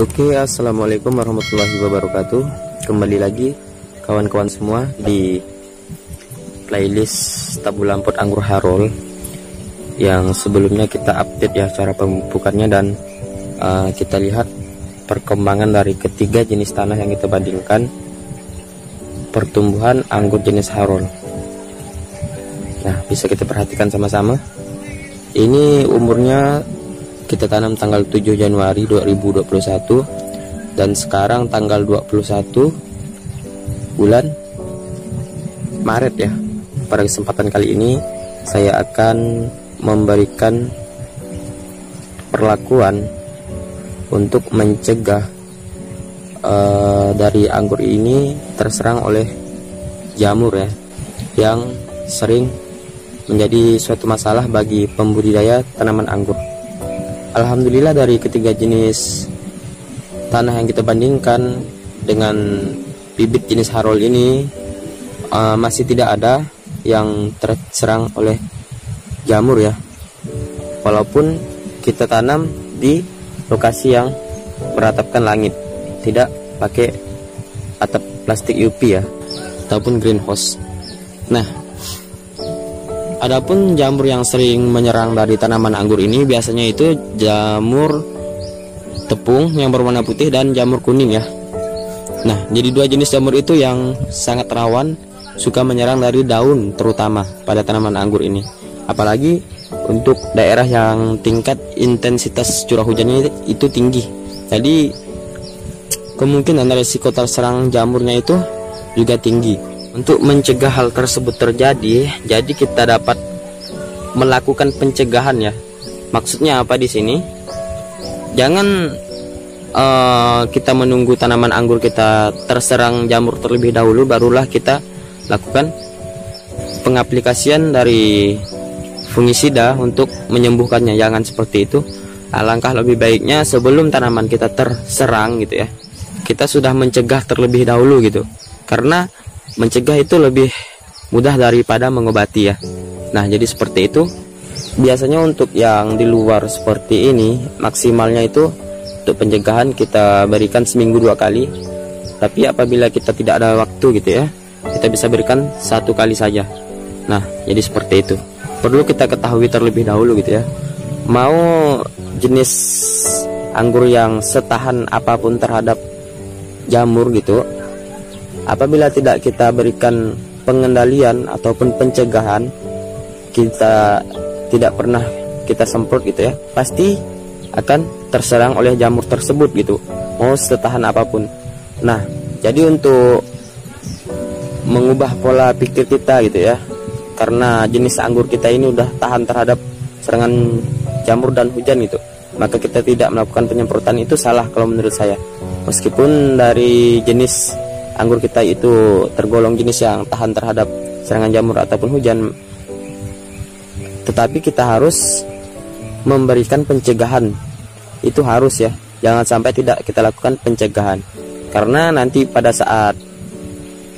Oke, assalamualaikum warahmatullahi wabarakatuh. Kembali lagi kawan-kawan semua di playlist Tabu Lampot Anggur Harol yang sebelumnya kita update ya cara pemupukannya, dan kita lihat perkembangan dari ketiga jenis tanah yang kita bandingkan pertumbuhan anggur jenis Harol. Nah, bisa kita perhatikan sama-sama. Ini umurnya kita tanam tanggal 7 Januari 2021 dan sekarang tanggal 21 bulan Maret ya. Pada kesempatan kali ini saya akan memberikan perlakuan untuk mencegah dari anggur ini terserang oleh jamur ya, yang sering menjadi suatu masalah bagi pembudidaya tanaman anggur. Alhamdulillah dari ketiga jenis tanah yang kita bandingkan dengan bibit jenis Harol ini masih tidak ada yang terserang oleh jamur ya, walaupun kita tanam di lokasi yang beratapkan langit, tidak pakai atap plastik UV ya ataupun greenhouse. Nah, adapun jamur yang sering menyerang dari tanaman anggur ini biasanya itu jamur tepung yang berwarna putih dan jamur kuning ya. Nah, jadi dua jenis jamur itu yang sangat rawan suka menyerang dari daun, terutama pada tanaman anggur ini. Apalagi untuk daerah yang tingkat intensitas curah hujannya itu tinggi. Jadi kemungkinan resiko terserang jamurnya itu juga tinggi. Untuk mencegah hal tersebut terjadi, jadi kita dapat melakukan pencegahan ya. Maksudnya apa di sini? Jangan kita menunggu tanaman anggur kita terserang jamur terlebih dahulu, barulah kita lakukan pengaplikasian dari fungisida untuk menyembuhkannya. Jangan seperti itu. Alangkah lebih baiknya sebelum tanaman kita terserang gitu ya, kita sudah mencegah terlebih dahulu gitu. Karena mencegah itu lebih mudah daripada mengobati ya. Nah, jadi seperti itu. Biasanya untuk yang di luar seperti ini maksimalnya itu untuk pencegahan kita berikan seminggu 2 kali. Tapi apabila kita tidak ada waktu gitu ya, kita bisa berikan 1 kali saja. Nah, jadi seperti itu. Perlu kita ketahui terlebih dahulu gitu ya. Mau jenis anggur yang setahan apapun terhadap jamur gitu, apabila tidak kita berikan pengendalian ataupun pencegahan, kita tidak pernah kita semprot gitu ya, pasti akan terserang oleh jamur tersebut gitu, mau setahan apapun. Nah, jadi untuk mengubah pola pikir kita gitu ya, karena jenis anggur kita ini udah tahan terhadap serangan jamur dan hujan gitu, maka kita tidak melakukan penyemprotan. Itu salah kalau menurut saya. Meskipun dari jenis anggur kita itu tergolong jenis yang tahan terhadap serangan jamur ataupun hujan, tetapi kita harus memberikan pencegahan. Itu harus ya, jangan sampai tidak kita lakukan pencegahan, karena nanti pada saat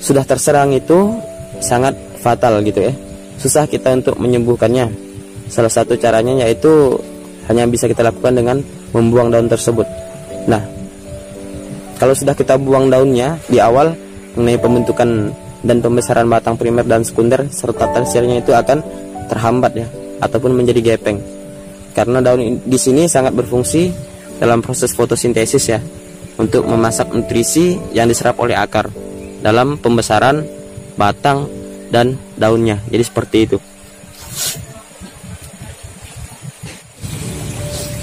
sudah terserang itu sangat fatal gitu ya, susah kita untuk menyembuhkannya. Salah satu caranya yaitu hanya bisa kita lakukan dengan membuang daun tersebut. Nah, kalau sudah kita buang daunnya di awal, mengenai pembentukan dan pembesaran batang primer dan sekunder serta tersiernya itu akan terhambat ya, ataupun menjadi gepeng. Karena daun di sini sangat berfungsi dalam proses fotosintesis ya, untuk memasak nutrisi yang diserap oleh akar dalam pembesaran batang dan daunnya. Jadi seperti itu.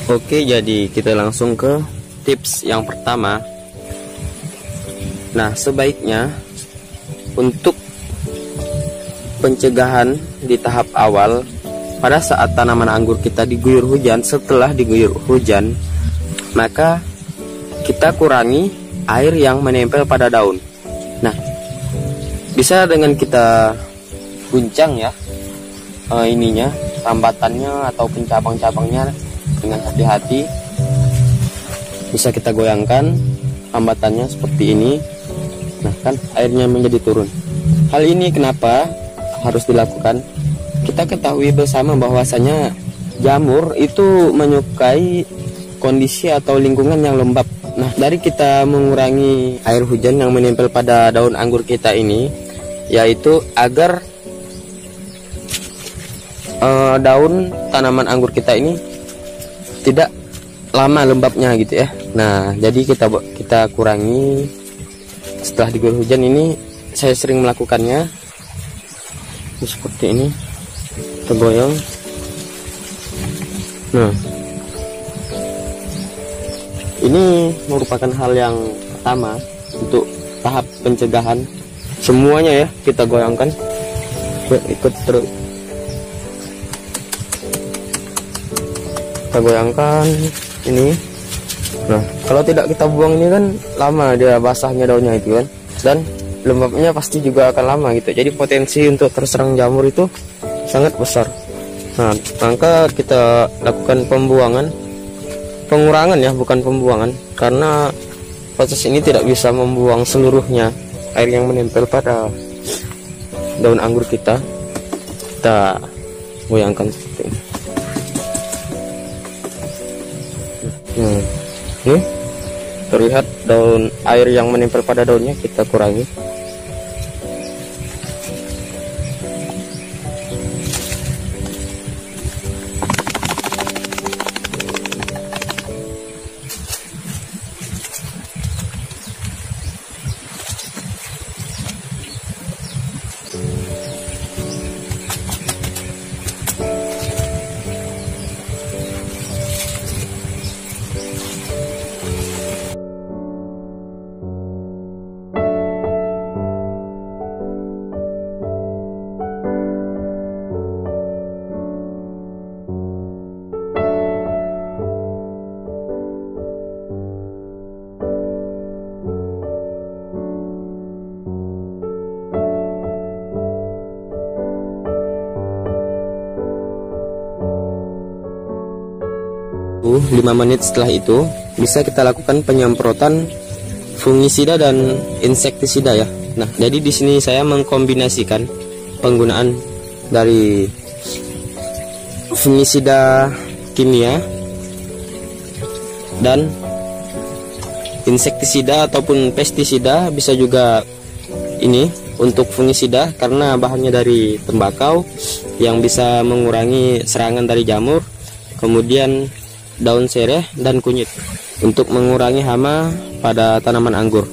Oke, jadi kita langsung ke tips yang pertama. Nah, sebaiknya untuk pencegahan di tahap awal, pada saat tanaman anggur kita diguyur hujan, setelah diguyur hujan, maka kita kurangi air yang menempel pada daun. Nah, bisa dengan kita guncang ya ininya, rambatannya ataupun cabang-cabangnya dengan hati-hati. Bisa kita goyangkan rambatannya seperti ini. Nah, kan airnya menjadi turun. Hal ini kenapa harus dilakukan? Kita ketahui bersama bahwasanya jamur itu menyukai kondisi atau lingkungan yang lembab. Nah, dari kita mengurangi air hujan yang menempel pada daun anggur kita ini, yaitu agar daun tanaman anggur kita ini tidak lama lembabnya gitu ya. Nah, jadi kita kurangi setelah diguyur hujan ini. Saya sering melakukannya seperti ini, kita goyang. Nah, ini merupakan hal yang pertama untuk tahap pencegahan. Semuanya ya kita goyangkan, ikut terus kita goyangkan ini. Nah, kalau tidak kita buang ini kan lama dia basahnya daunnya itu kan, dan lembabnya pasti juga akan lama gitu. Jadi potensi untuk terserang jamur itu sangat besar. Nah, maka kita lakukan pengurangan ya, bukan pembuangan, karena proses ini tidak bisa membuang seluruhnya air yang menempel pada daun anggur kita. Kita goyangkan seperti ini. Ini terlihat daun air yang menempel pada daunnya kita kurangi. itu 5 menit setelah itu bisa kita lakukan penyemprotan fungisida dan insektisida ya. Nah, jadi di sini saya mengkombinasikan penggunaan dari fungisida kimia dan insektisida ataupun pestisida. Bisa juga ini untuk fungisida karena bahannya dari tembakau yang bisa mengurangi serangan dari jamur, kemudian daun sereh dan kunyit untuk mengurangi hama pada tanaman anggur.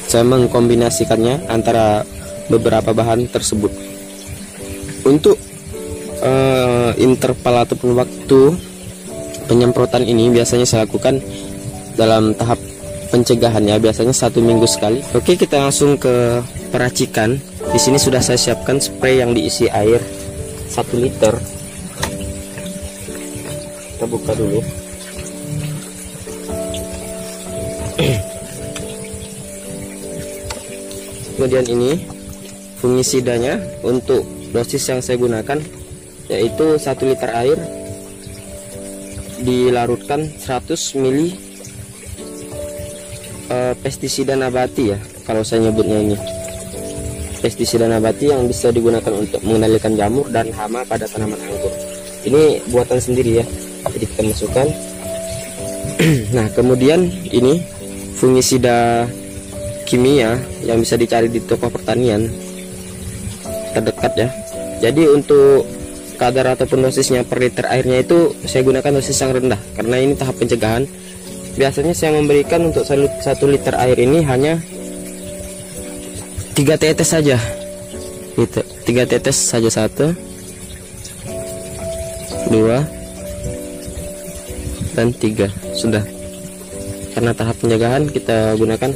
Saya mengkombinasikannya antara beberapa bahan tersebut. Untuk interval ataupun waktu penyemprotan ini biasanya saya lakukan dalam tahap pencegahannya, biasanya 1 minggu sekali. Oke, kita langsung ke peracikan. Di sini sudah saya siapkan spray yang diisi air 1 liter. Kita buka dulu. Kemudian ini fungisidanya, untuk dosis yang saya gunakan yaitu 1 liter air dilarutkan 100 ml pestisida nabati ya, kalau saya nyebutnya ini pestisida nabati yang bisa digunakan untuk mengendalikan jamur dan hama pada tanaman anggur. Ini buatan sendiri ya, jadi kita masukkan. Nah, kemudian ini fungisida kimia yang bisa dicari di toko pertanian terdekat ya. Jadi untuk kadar ataupun dosisnya per liter airnya itu saya gunakan dosis yang rendah karena ini tahap pencegahan. Biasanya saya memberikan untuk 1 liter air ini hanya 3 tetes saja gitu. 3 tetes saja, 1 2 dan 3 sudah. Karena tahap pencegahan kita gunakan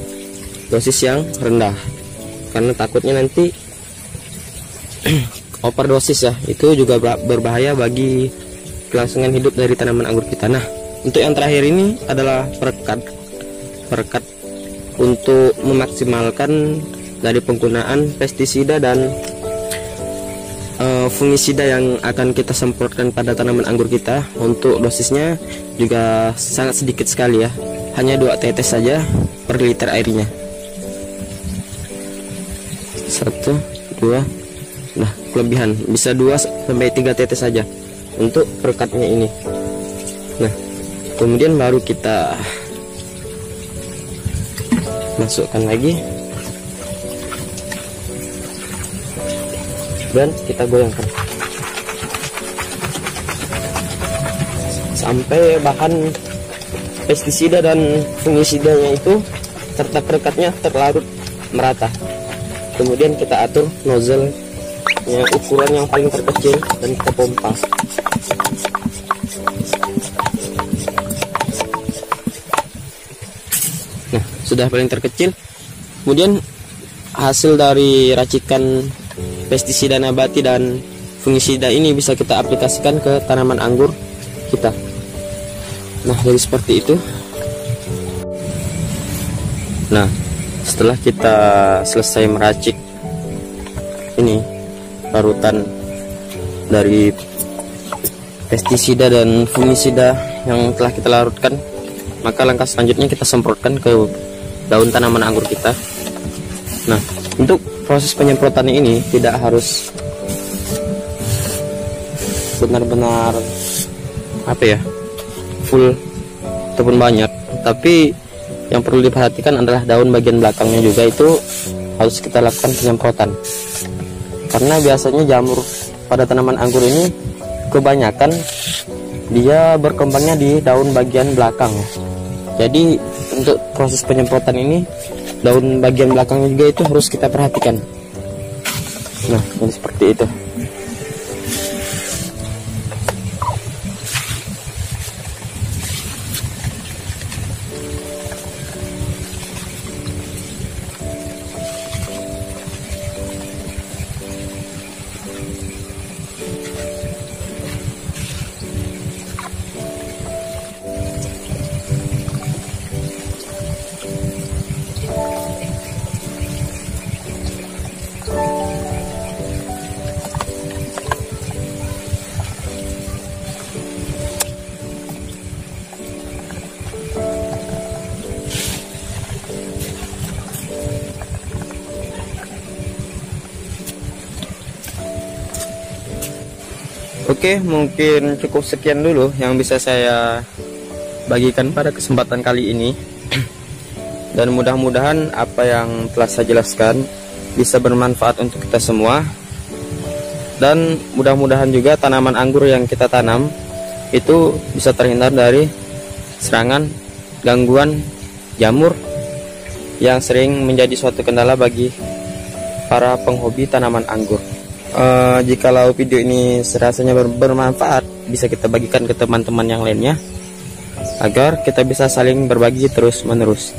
dosis yang rendah karena takutnya nanti overdosis ya, itu juga berbahaya bagi kelangsungan hidup dari tanaman anggur kita. Nah, untuk yang terakhir ini adalah perekat untuk memaksimalkan dari penggunaan pestisida dan fungisida yang akan kita semprotkan pada tanaman anggur kita. Untuk dosisnya juga sangat sedikit sekali ya, hanya 2 tetes saja per liter airnya. 1 2. Nah, kelebihan bisa 2 sampai 3 tetes saja untuk perekatnya ini. Nah, kemudian baru kita masukkan lagi dan kita goyangkan sampai bahan pestisida dan fungisidanya itu serta perekatnya terlarut merata. Kemudian kita atur nozzle ukuran yang paling terkecil dan kita pompa. Nah, sudah paling terkecil. Kemudian hasil dari racikan pestisida nabati dan fungisida ini bisa kita aplikasikan ke tanaman anggur kita. Nah, jadi seperti itu. Nah, setelah kita selesai meracik ini parutan dari pestisida dan fungisida yang telah kita larutkan, maka langkah selanjutnya kita semprotkan ke daun tanaman anggur kita. Nah, untuk proses penyemprotan ini tidak harus benar-benar full ataupun banyak, tapi yang perlu diperhatikan adalah daun bagian belakangnya juga itu harus kita lakukan penyemprotan, karena biasanya jamur pada tanaman anggur ini kebanyakan dia berkembangnya di daun bagian belakang. Jadi untuk proses penyemprotan ini daun bagian belakangnya juga itu harus kita perhatikan. Nah, jadi seperti itu. Oke, mungkin cukup sekian dulu yang bisa saya bagikan pada kesempatan kali ini. Dan mudah-mudahan apa yang telah saya jelaskan bisa bermanfaat untuk kita semua. Dan mudah-mudahan juga tanaman anggur yang kita tanam itu bisa terhindar dari serangan gangguan jamur yang sering menjadi suatu kendala bagi para penghobi tanaman anggur. Jikalau video ini serasanya bermanfaat, bisa kita bagikan ke teman-teman yang lainnya agar kita bisa saling berbagi terus menerus.